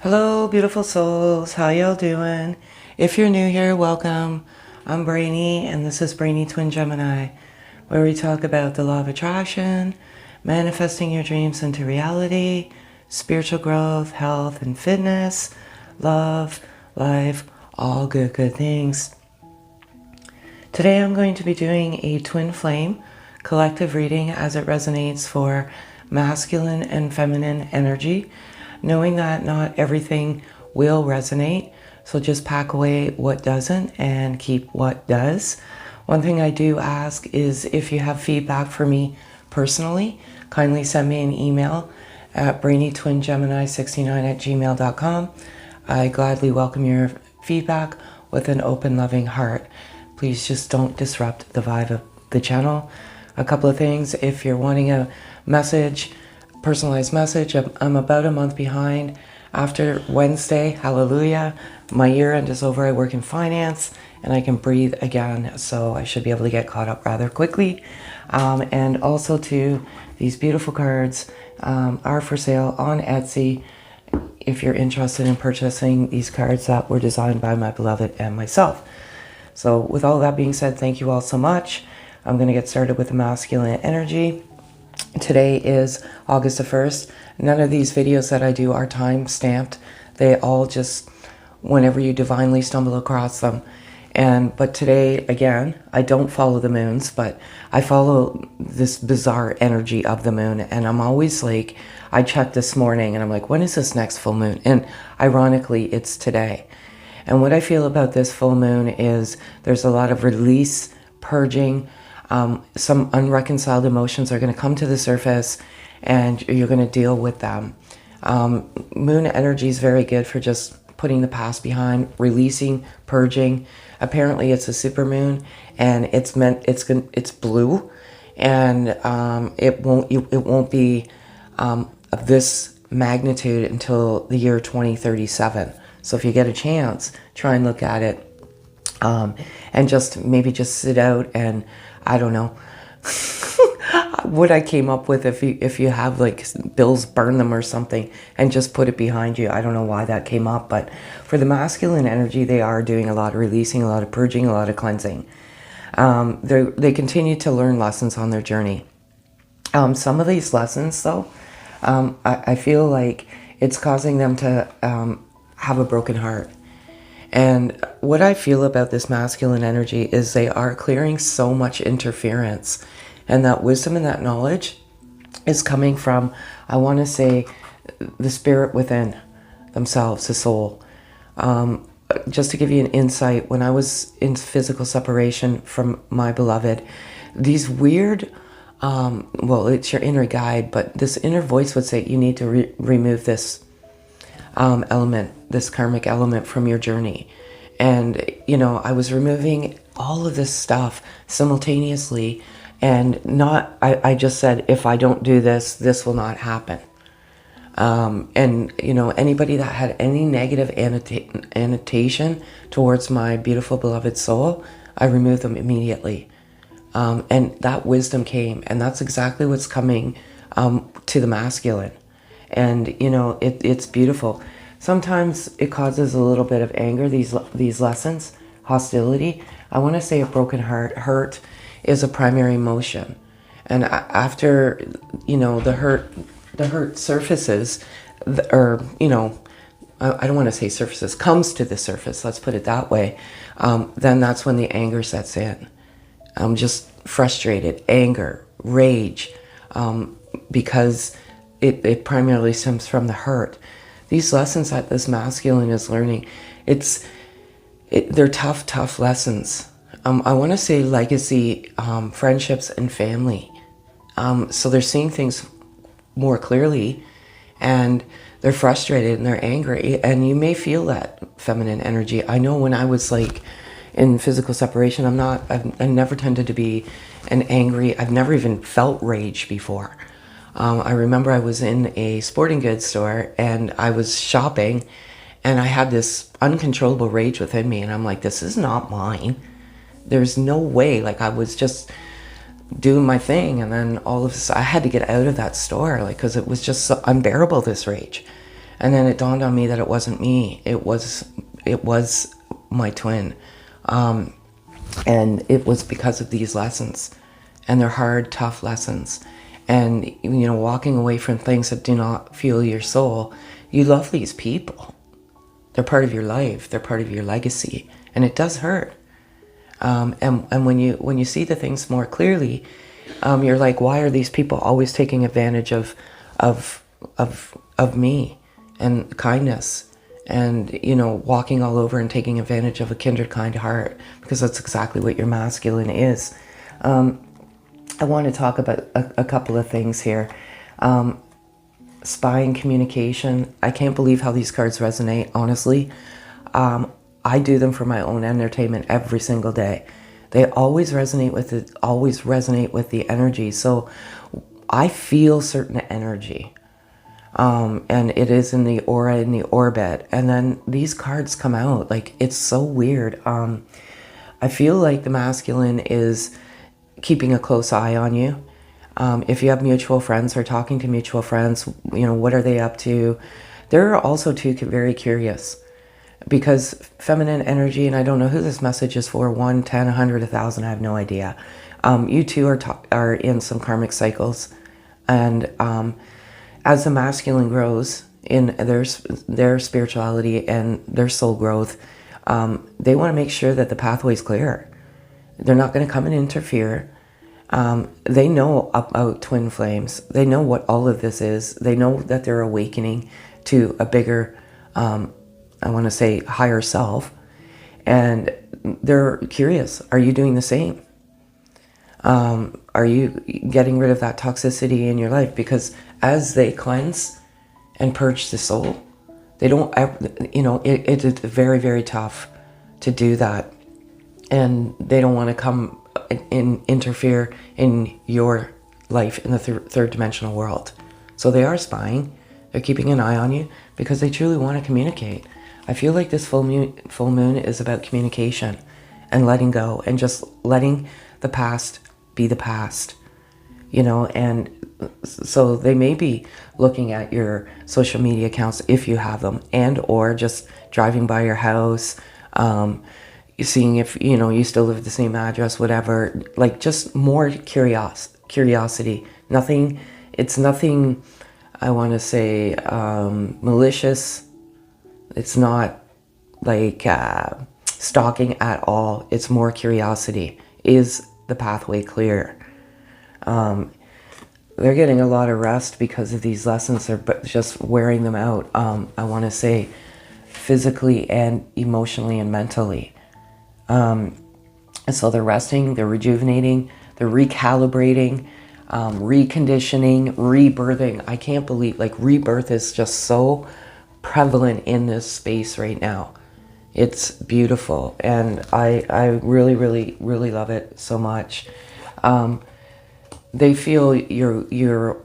Hello, beautiful souls. How y'all doing? If you're new here, welcome. I'm Brainy, and this is Brainy Twin Gemini, where we talk about the law of attraction, manifesting your dreams into reality, spiritual growth, health and fitness, love, life, all good things. Today I'm going to be doing a twin flame collective reading as it resonates for masculine and feminine energy, knowing that not everything will resonate, so just pack away what doesn't and keep what does. One thing I do ask is if you have feedback for me personally, kindly send me an email at brainytwingemini69@gmail.com. I gladly welcome your feedback with an open, loving heart. Please just don't disrupt the vibe of the channel. A couple of things, if you're wanting a message, personalized message, I'm about a month behind. After Wednesday, hallelujah, my year end is over. I work in finance and I can breathe again, so I should be able to get caught up rather quickly. And also too, these beautiful cards are for sale on Etsy if you're interested in purchasing these cards that were designed by my beloved and myself. So with all that being said, thank you all so much. I'm going to get started with the masculine energy. Today is August the 1st. None of these videos that I do are time stamped. They all just whenever you divinely stumble across them. But today, again, I don't follow the moons, but I follow this bizarre energy of the moon. And I'm always like, I checked this morning and I'm like, when is this next full moon? And ironically, it's today. And what I feel about this full moon is there's a lot of release, purging. Some unreconciled emotions are going to come to the surface and you're going to deal with them. Moon energy is very good for just putting the past behind, releasing, purging. Apparently it's a super moon and it's blue, and it won't be of this magnitude until the year 2037. So if you get a chance, try and look at it, and maybe just sit out and, I don't know, what I came up with, if you have like bills, burn them or something and just put it behind you. I don't know why that came up, but for the masculine energy, they are doing a lot of releasing, a lot of purging, a lot of cleansing. They continue to learn lessons on their journey. Some of these lessons though, I feel like it's causing them to have a broken heart. And what I feel about this masculine energy is they are clearing so much interference, and that wisdom and that knowledge is coming from, I want to say, the spirit within themselves, the soul. Just to give you an insight, when I was in physical separation from my beloved, these weird, well, it's your inner guide, but this inner voice would say, you need to remove this element, this karmic element from your journey. And, you know, I was removing all of this stuff simultaneously, and I just said, if I don't do this, this will not happen. And, you know, anybody that had any negative annotation towards my beautiful beloved soul, I removed them immediately. And that wisdom came, and that's exactly what's coming to the masculine. And, you know, it's beautiful. Sometimes it causes a little bit of anger, these lessons, hostility. I want to say a broken heart. Hurt is a primary emotion. And after, you know, the hurt surfaces, or, you know, I don't want to say surfaces, comes to the surface, let's put it that way, then that's when the anger sets in. I'm just frustrated, anger, rage, because it primarily stems from the hurt. These lessons that this masculine is learning, they're tough lessons. I want to say legacy, friendships, and family. So they're seeing things more clearly, and they're frustrated and they're angry. And you may feel that feminine energy. I know when I was like in physical separation, I never tended to be an angry. I've never even felt rage before. I remember I was in a sporting goods store and I was shopping, and I had this uncontrollable rage within me, and I'm like, this is not mine. There's no way. Like, I was just doing my thing, and then all of a sudden I had to get out of that store, like, because it was just so unbearable, this rage. And then it dawned on me that it wasn't me. It was my twin. And it was because of these lessons, and they're hard, tough lessons. And, you know, walking away from things that do not fuel your soul, you love these people. They're part of your life. They're part of your legacy. And it does hurt. And when you see the things more clearly, you're like, why are these people always taking advantage of me and kindness? And, you know, walking all over and taking advantage of a kindred kind heart, because that's exactly what your masculine is. I want to talk about a couple of things here. Spying, communication. I can't believe how these cards resonate, honestly. I do them for my own entertainment every single day. They always resonate with the energy. So I feel certain energy. And it is in the aura, in the orbit. And then these cards come out. Like, it's so weird. I feel like the masculine is keeping a close eye on you. If you have mutual friends or talking to mutual friends, you know, what are they up to? They're also too very curious, because feminine energy, and I don't know who this message is for, 1, 10, 100, 1,000, I have no idea. You two are in some karmic cycles. And as the masculine grows in their spirituality and their soul growth, they want to make sure that the pathway is clear. They're not going to come and interfere. They know about twin flames. They know what all of this is. They know that they're awakening to a bigger, I want to say, higher self. And they're curious. Are you doing the same? Are you getting rid of that toxicity in your life? Because as they cleanse and purge the soul, they don't, you know, it is very, very tough to do that. And they don't want to come and interfere in your life in the third dimensional world. So they are spying. They're keeping an eye on you because they truly want to communicate. I feel like this full moon is about communication and letting go and just letting the past be the past, you know. And so they may be looking at your social media accounts if you have them, and or just driving by your house, seeing if, you know, you still live at the same address, whatever. Like, just more curiosity. Nothing, it's nothing, I want to say, malicious. It's not like stalking at all. It's more curiosity. Is the pathway clear? They're getting a lot of rest because of these lessons. They're just wearing them out, I want to say, physically and emotionally and mentally. And so they're resting, they're rejuvenating, they're recalibrating, reconditioning, rebirthing. I can't believe, like, rebirth is just so prevalent in this space right now. It's beautiful, and I really, really, really love it so much. They feel your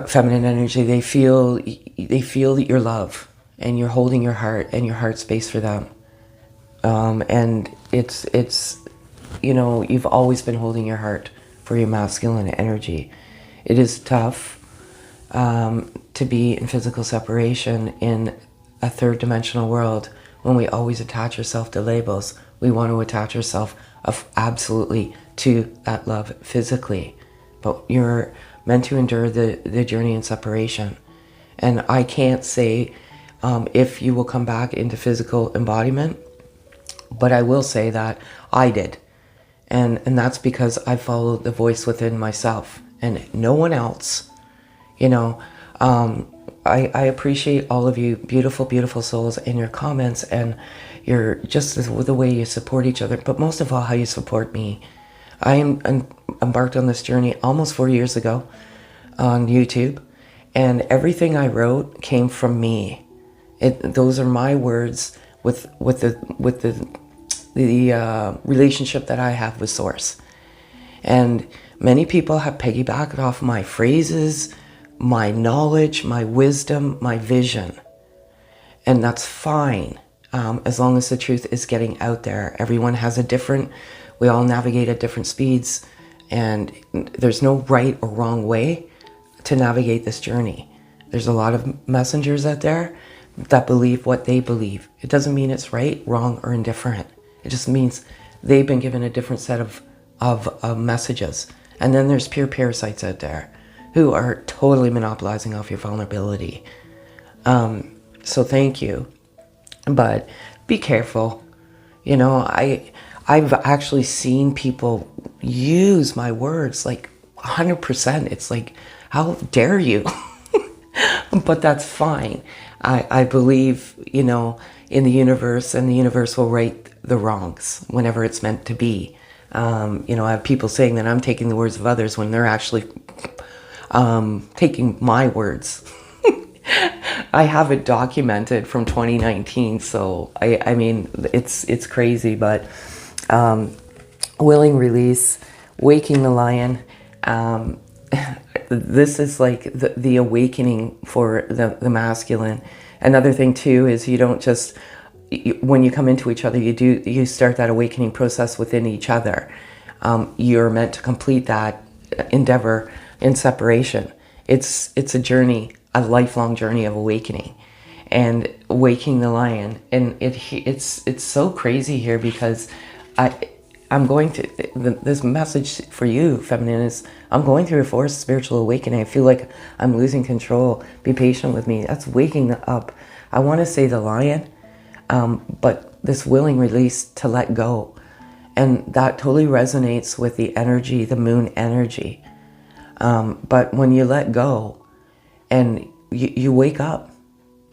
feminine energy. They feel your love, and you're holding your heart and your heart space for them. And it's you know, you've always been holding your heart for your masculine energy. It is tough to be in physical separation in a third dimensional world when we always attach ourselves to labels. We want to attach ourselves absolutely to that love physically, but you're meant to endure the journey in separation. And I can't say if you will come back into physical embodiment, but I will say that I did. And that's because I followed the voice within myself and no one else. You know, I appreciate all of you beautiful, beautiful souls in your comments and your just the way you support each other, but most of all, how you support me. I embarked on this journey almost 4 years ago on YouTube, and everything I wrote came from me. Those are my words with the relationship that I have with Source. And many people have piggybacked off my phrases, my knowledge, my wisdom, my vision. And that's fine, as long as the truth is getting out there. Everyone has we all navigate at different speeds, and there's no right or wrong way to navigate this journey. There's a lot of messengers out there that believe what they believe. It doesn't mean it's right, wrong, or indifferent. It just means they've been given a different set of messages. And then there's pure parasites out there who are totally monopolizing off your vulnerability. So thank you, but be careful. You know, I've actually seen people use my words like 100%. It's like, how dare you? But that's fine. I believe, you know, in the universe, and the universe will right the wrongs whenever it's meant to be. You know, I have people saying that I'm taking the words of others when they're actually taking my words. I have it documented from 2019, so I mean, it's crazy, but willing release, waking the lion. This is like the awakening for the masculine. Another thing too is you don't just, when you come into each other, you start that awakening process within each other. You're meant to complete that endeavor in separation. It's a journey, a lifelong journey of awakening and waking the lion. And it's so crazy here because I'm going to, this message for you, feminine, is I'm going through a forced spiritual awakening. I feel like I'm losing control. Be patient with me. That's waking up. I want to say the lion, but this willing release to let go. And that totally resonates with the energy, the moon energy. But when you let go and you wake up,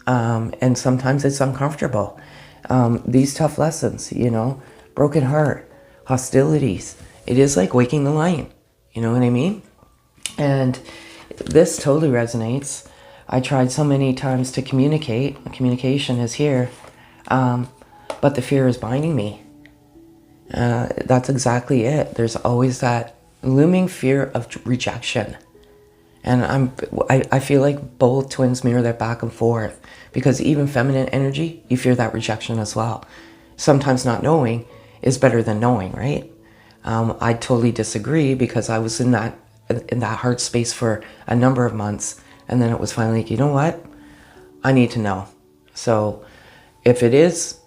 and sometimes it's uncomfortable. These tough lessons, you know, broken heart, hostilities. It is like waking the lion. You know what I mean? And this totally resonates. I tried so many times to communicate. Communication is here. But the fear is binding me. That's exactly it. There's always that looming fear of rejection. And I feel like both twins mirror that back and forth, because even feminine energy, you fear that rejection as well. Sometimes not knowing is better than knowing, right? I totally disagree, because I was in that hard space for a number of months, and then it was finally like, you know what? I need to know. So if it is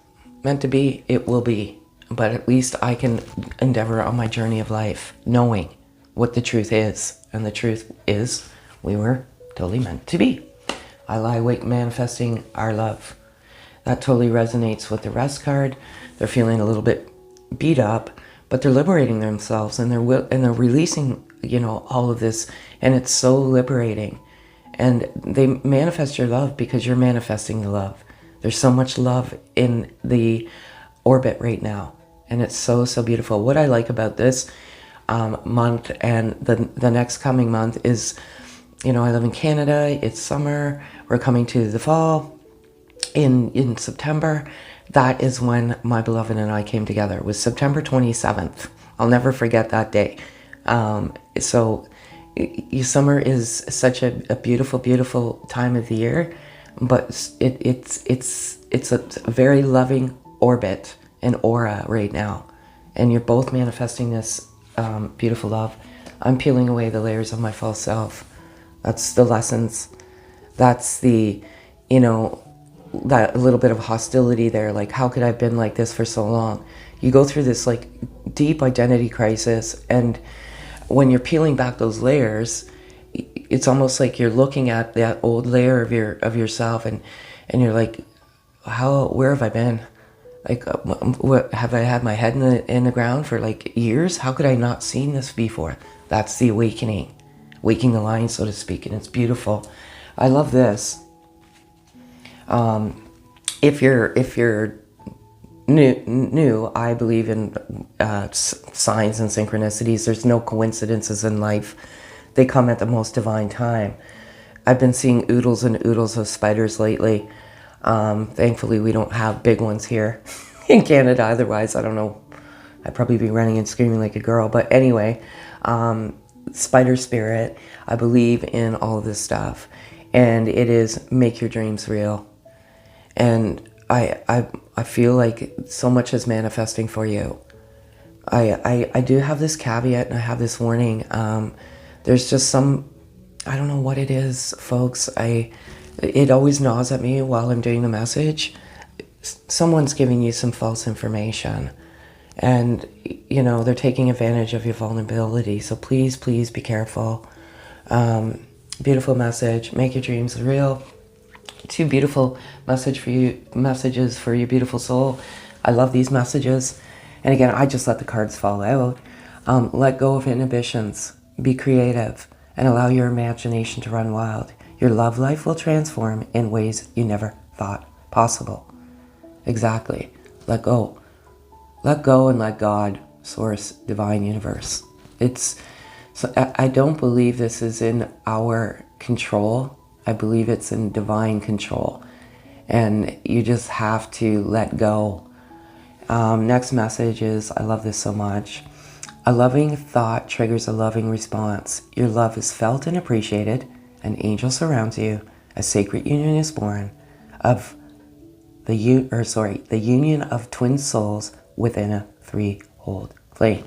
meant to be, it will be. But at least I can endeavor on my journey of life, knowing what the truth is. And the truth is, we were totally meant to be. I lie awake manifesting our love. That totally resonates with the rest card. They're feeling a little bit beat up, but they're liberating themselves, and they're releasing, you know, all of this, and it's so liberating. And they manifest your love because you're manifesting the love. There's so much love in the orbit right now, and it's so beautiful. What I like about this month and the next coming month is, you know, I live in Canada. It's summer. We're coming to the fall. In September, that is when my beloved and I came together. It was September 27th. I'll never forget that day. So summer is such a beautiful time of the year, but it's a very loving orbit and aura right now, and you're both manifesting this beautiful love. I'm peeling away the layers of my false self. That's the lessons. That's the, you know, that little bit of hostility there. Like, how could I have been like this for so long? You go through this like deep identity crisis, and when you're peeling back those layers, it's almost like you're looking at that old layer of yourself, and you're like, where have I been? Like, what have I had my head in the ground for like years? How could I not seen this before? That's the awakening, waking the lion, so to speak, and it's beautiful. I love this. If you're new, I believe in signs and synchronicities. There's no coincidences in life. They come at the most divine time. I've been seeing oodles and oodles of spiders lately. Thankfully, we don't have big ones here in Canada. Otherwise, I don't know, I'd probably be running and screaming like a girl. But anyway, spider spirit, I believe in all of this stuff. And it is make your dreams real. And I feel like so much is manifesting for you. I do have this caveat, and I have this warning. There's just some I don't know what it is, folks. It always gnaws at me while I'm doing the message. Someone's giving you some false information, and they're taking advantage of your vulnerability. So please, please be careful. Beautiful message. Make your dreams real. 2 beautiful messages for your beautiful soul. I love these messages. And again, I just let the cards fall out. Let go of inhibitions. Be creative and allow your imagination to run wild. Your love life will transform in ways you never thought possible. Exactly. Let go. Let go and let God, source, divine, universe. So I don't believe this is in our control. I believe it's in divine control. And you just have to let go. Next message is, I love this so much. A loving thought triggers a loving response. Your love is felt and appreciated. An angel surrounds you. A sacred union is born of the union of twin souls within a 3-fold flame.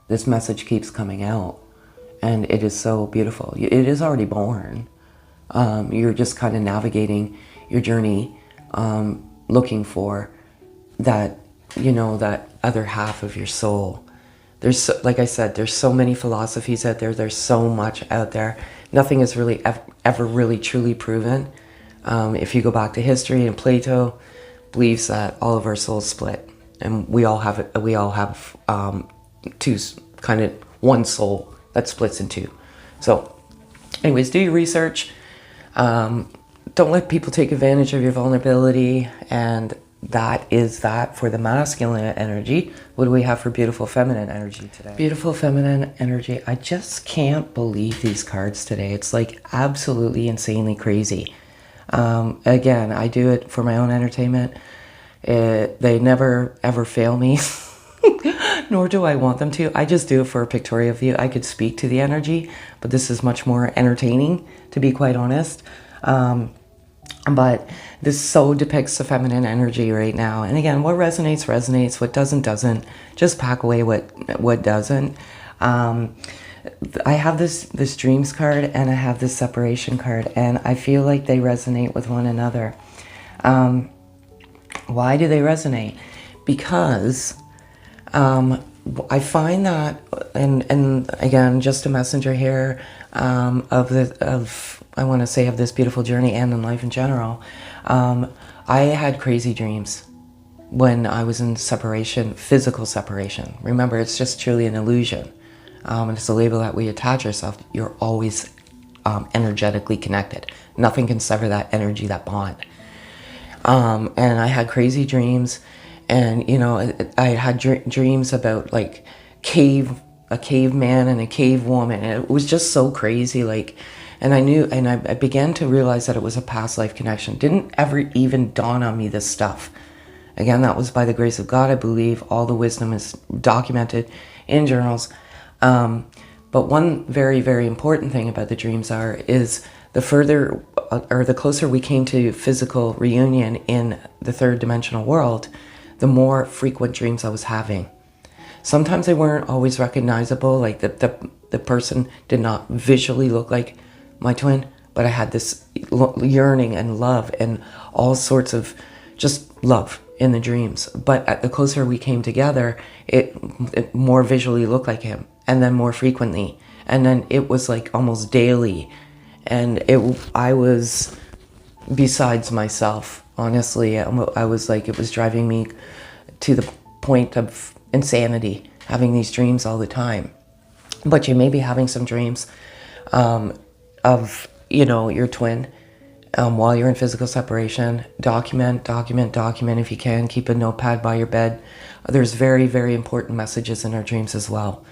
This message keeps coming out, and it is so beautiful. It is already born. You're just kind of navigating your journey, looking for that, that other half of your soul. Like I said, there's so many philosophies out there. There's so much out there. Nothing is really ever really truly proven. If you go back to history, and Plato believes that all of our souls split, and we all have one soul that splits in 2. So anyways, do your research. Don't let people take advantage of your vulnerability. And that is that for the masculine energy. What do we have for beautiful feminine energy today? Beautiful feminine energy. I just can't believe these cards today. It's like absolutely insanely crazy. Again, I do it for my own entertainment. They never ever fail me. Nor do I want them to. I just do it for a pictorial view. I could speak to the energy, but this is much more entertaining, to be quite honest. But this so depicts the feminine energy right now. And again, what resonates, resonates. What doesn't, doesn't. Just pack away what doesn't. I have this dreams card, and I have this separation card, and I feel like they resonate with one another. Why do they resonate? Because I find that, and again, just a messenger here of this beautiful journey and in life in general. I had crazy dreams when I was in separation, physical separation. Remember, it's just truly an illusion. And it's a label that we attach ourselves. You're always energetically connected. Nothing can sever that energy, that bond. And I had crazy dreams. And, I had dreams about like a caveman and a cave woman. And it was just so crazy. And I began to realize that it was a past life connection. Didn't ever even dawn on me, this stuff. Again, that was by the grace of God, I believe. All the wisdom is documented in journals. But one very, very important thing about the dreams is the further or the closer we came to physical reunion in the 3rd dimensional world, the more frequent dreams I was having. Sometimes they weren't always recognizable, like the person did not visually look like my twin, but I had this yearning and love and all sorts of just love in the dreams. But at the closer we came together, it more visually looked like him, and then more frequently, and then it was like almost daily, and I was besides myself. Honestly, I was like, it was driving me to the point of insanity, having these dreams all the time. But you may be having some dreams of, your twin while you're in physical separation. Document if you can. Keep a notepad by your bed. There's very, very important messages in our dreams as well.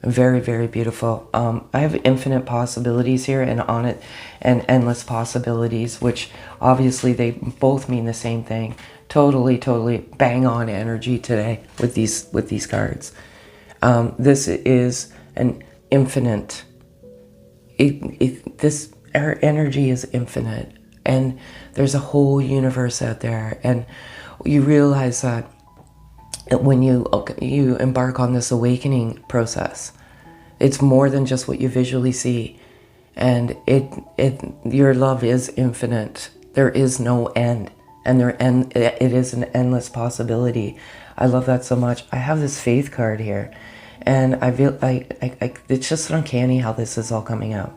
Very, very beautiful. I have infinite possibilities here and on it, and endless possibilities, which obviously they both mean the same thing. Totally bang on energy today with these cards. This is an infinite. This energy is infinite, and there's a whole universe out there, and you realize that when you embark on this awakening process, it's more than just what you visually see. And your love is infinite. There is no end, and it is an endless possibility. I love that so much. I have this faith card here, and I feel it's just uncanny how this is all coming out.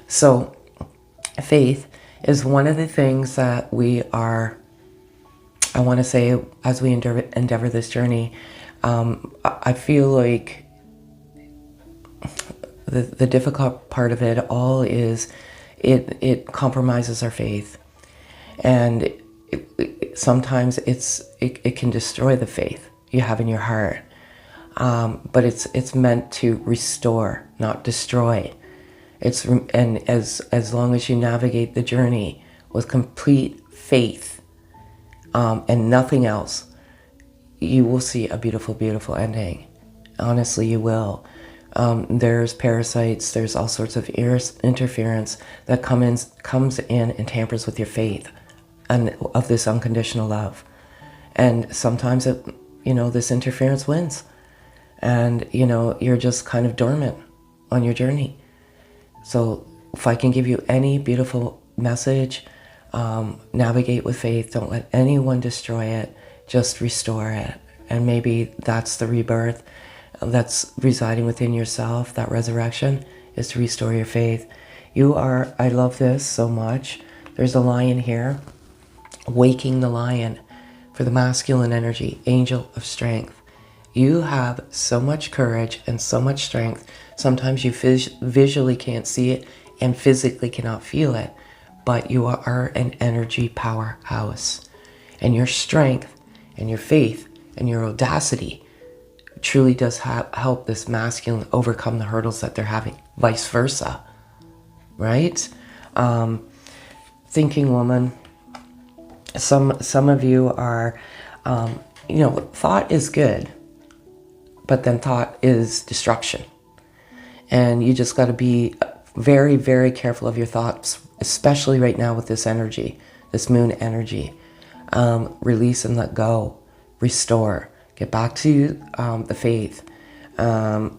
So faith is one of the things that we are, I want to say, as we endeavor this journey, I feel like the difficult part of it all is it compromises our faith, and sometimes it can destroy the faith you have in your heart. But it's meant to restore, not destroy. And as long as you navigate the journey with complete faith, and nothing else, you will see a beautiful, beautiful ending. Honestly, you will. There's parasites, there's all sorts of interference that comes in and tampers with your faith and of this unconditional love. And sometimes this interference wins. And, you're just kind of dormant on your journey. So if I can give you any beautiful message, navigate with faith. Don't let anyone destroy it. Just restore it. And maybe that's the rebirth that's residing within yourself. That resurrection is to restore your faith. I love this so much. There's a lion here. Waking the lion for the masculine energy, angel of strength. You have so much courage and so much strength. Sometimes you visually can't see it and physically cannot feel it, but you are an energy powerhouse. And your strength and your faith and your audacity truly does help this masculine overcome the hurdles that they're having, vice versa, right? Thinking woman, some of you are, thought is good, but then thought is destruction. And you just got to be very, very careful of your thoughts, especially right now with this energy, this moon energy. Release and let go, restore, get back to the faith. That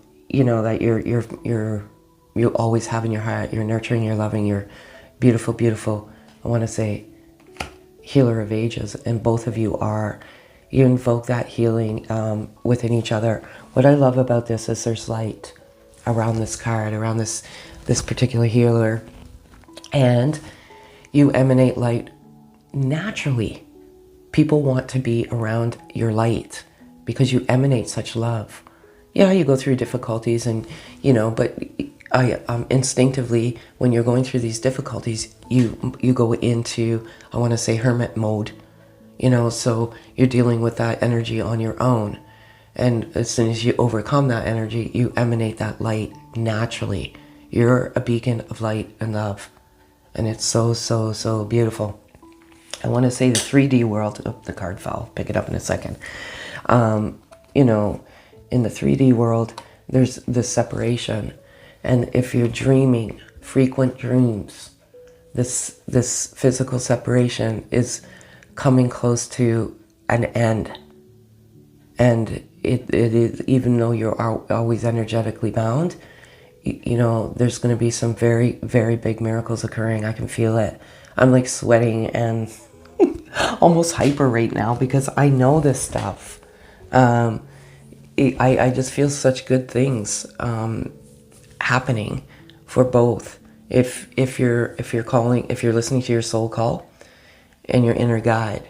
you always have in your heart. You're nurturing, you're loving, you're beautiful, beautiful. I want to say healer of ages, and both of you are. You invoke that healing within each other. What I love about this is there's light around this card, around this particular healer, and you emanate light naturally. People want to be around your light because you emanate such love. Yeah, you go through difficulties, and but instinctively, when you're going through these difficulties, you go into, I want to say, hermit mode. So you're dealing with that energy on your own. And as soon as you overcome that energy, you emanate that light naturally. You're a beacon of light and love. And it's so, so, so beautiful. I want to say the 3D world, the card fell, pick it up in a second. In the 3D world, there's this separation. And if you're dreaming frequent dreams, this physical separation is coming close to an end. And it is, even though you're always energetically bound, there's going to be some very, very big miracles occurring. I can feel it. I'm like sweating and almost hyper right now because I know this stuff. I just feel such good things happening for both. If you're listening to your soul call and your inner guide,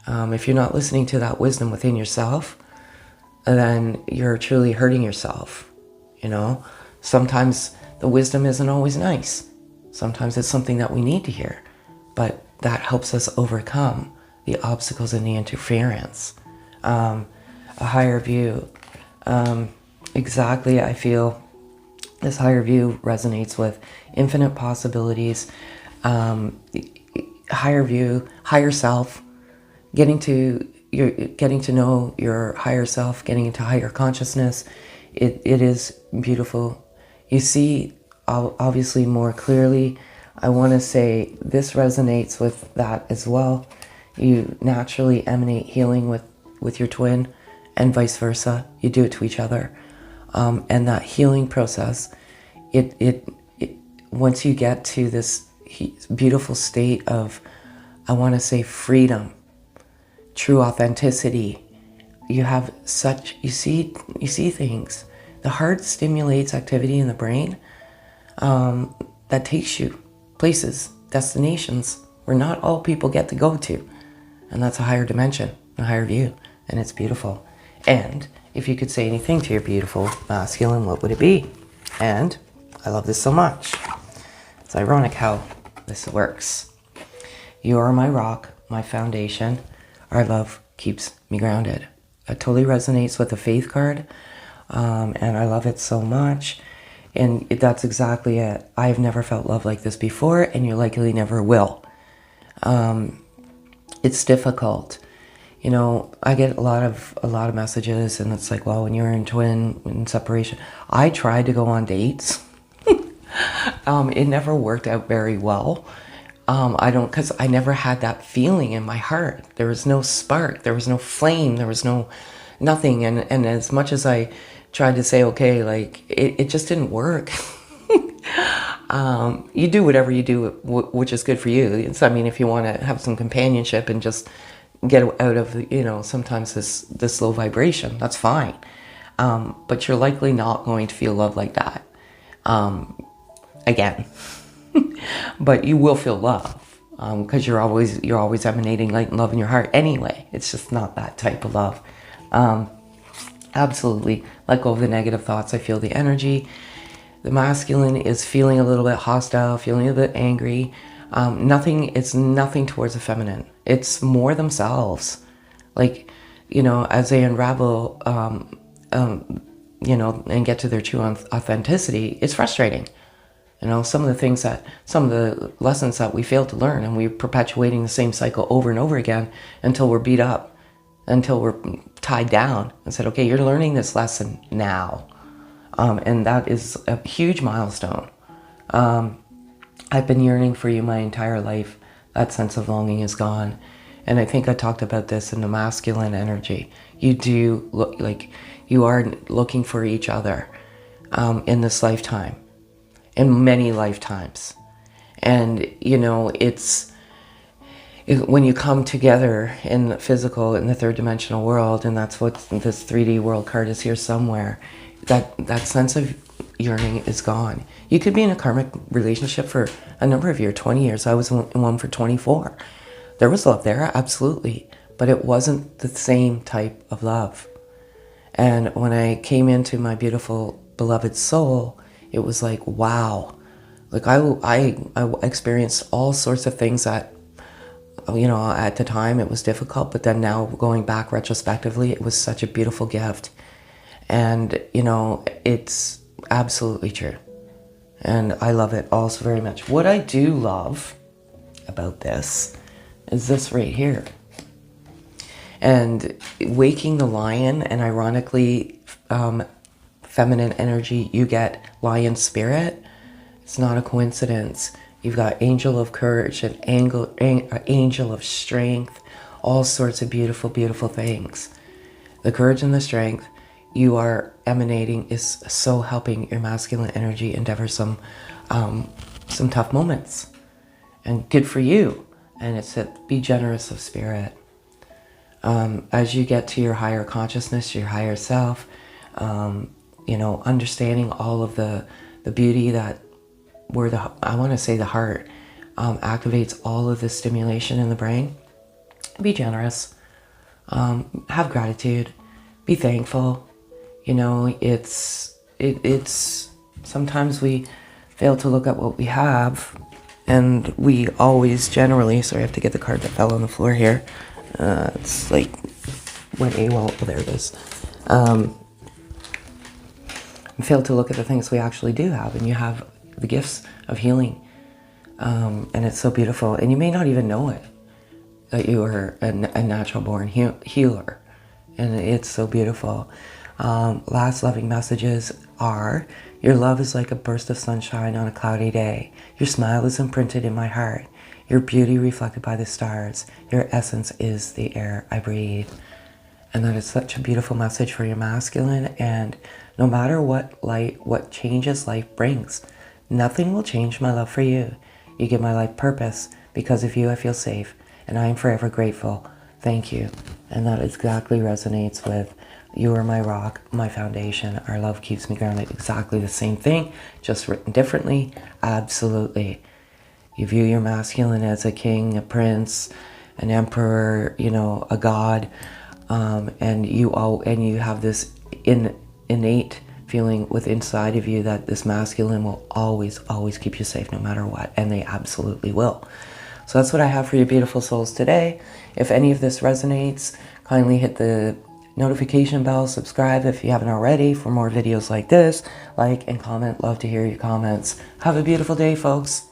if you're not listening to that wisdom within yourself, then you're truly hurting yourself. Sometimes the wisdom isn't always nice. Sometimes it's something that we need to hear, but that helps us overcome the obstacles and the interference. A higher view. Exactly, I feel this higher view resonates with infinite possibilities, higher view, higher self, getting to know your higher self, getting into higher consciousness. It is beautiful. You see obviously more clearly. I want to say this resonates with that as well. You naturally emanate healing with your twin, and vice versa. You do it to each other. And that healing process, once you get to this beautiful state of, I want to say, freedom, true authenticity, you have such, you see things. The heart stimulates activity in the brain that takes you places, destinations where not all people get to go to. And that's a higher dimension, a higher view, and it's beautiful. And if you could say anything to your beautiful masculine, what would it be? And I love this so much. It's ironic how this works. You are my rock, my foundation. Our love keeps me grounded. It totally resonates with the faith card, and I love it so much. And that's exactly it. I've never felt love like this before, and you likely never will. It's difficult. You know, I get a lot of messages, and it's like, well, when you're in twin, in separation, I tried to go on dates. It never worked out very well. Because I never had that feeling in my heart. There was no spark, there was no flame, there was nothing. And as much as I tried to say, okay, like, it just didn't work. You do whatever you do, which is good for you. I mean, if you want to have some companionship and just get out of, sometimes this low vibration, that's fine. But you're likely not going to feel love like that. Again. But you will feel love, because you're always emanating light and love in your heart anyway. It's just not that type of love. Absolutely let go of the negative thoughts. I feel the energy. The masculine is feeling a little bit hostile, feeling a bit angry. It's nothing towards the feminine. It's more themselves. Like, as they unravel, and get to their true authenticity, it's frustrating. Some of the lessons that we fail to learn, and we're perpetuating the same cycle over and over again until we're beat up, until we're tied down and said, okay, you're learning this lesson now. And that is a huge milestone. I've been yearning for you my entire life. That sense of longing is gone. And I think I talked about this in the masculine energy. You do look like you are looking for each other in this lifetime. In many lifetimes. And when you come together in the physical, in the third dimensional world, and that's what this 3D world card is here somewhere, that sense of yearning is gone. You could be in a karmic relationship for a number of years, 20 years. I was in one for 24. There was love there, absolutely, but it wasn't the same type of love. And when I came into my beautiful beloved soul, it was like, wow. Like I experienced all sorts of things that, at the time it was difficult, but then now going back retrospectively, it was such a beautiful gift. And, it's absolutely true. And I love it also very much. What I do love about this is this right here. And waking the lion, and ironically, feminine energy, you get lion spirit. It's not a coincidence. You've got angel of courage and angel of strength, all sorts of beautiful, beautiful things. The courage and the strength you are emanating is so helping your masculine energy endeavor some tough moments. And good for you. And it's be generous of spirit. As you get to your higher consciousness, your higher self, understanding all of the beauty that I want to say the heart activates all of the stimulation in the brain. Be generous, have gratitude, be thankful. It's sometimes we fail to look at what we have, and we always generally, sorry, I have to get the card that fell on the floor here. It's like went AWOL. Oh, there it is. We fail to look at the things we actually do have, and you have the gifts of healing, and it's so beautiful. And you may not even know it, that you are a natural born healer, and it's so beautiful. Last loving messages are: your love is like a burst of sunshine on a cloudy day. Your smile is imprinted in my heart. Your beauty reflected by the stars. Your essence is the air I breathe. And that is such a beautiful message for your masculine. And no matter what changes life brings, Nothing will change my love for you. You give my life purpose. Because of you, I feel safe, and I am forever grateful. Thank you. And that exactly resonates with you are my rock, my foundation. Our love keeps me grounded. Exactly the same thing, just written differently. Absolutely. You view your masculine as a king, a prince, an emperor, you know, a god, and you have this innate feeling within inside of you that this masculine will always keep you safe no matter what, and they absolutely will. So that's what I have for you, beautiful souls, today. If any of this resonates, kindly hit the notification bell, subscribe if you haven't already for more videos like this, like and comment. Love to hear your comments. Have a beautiful day, folks.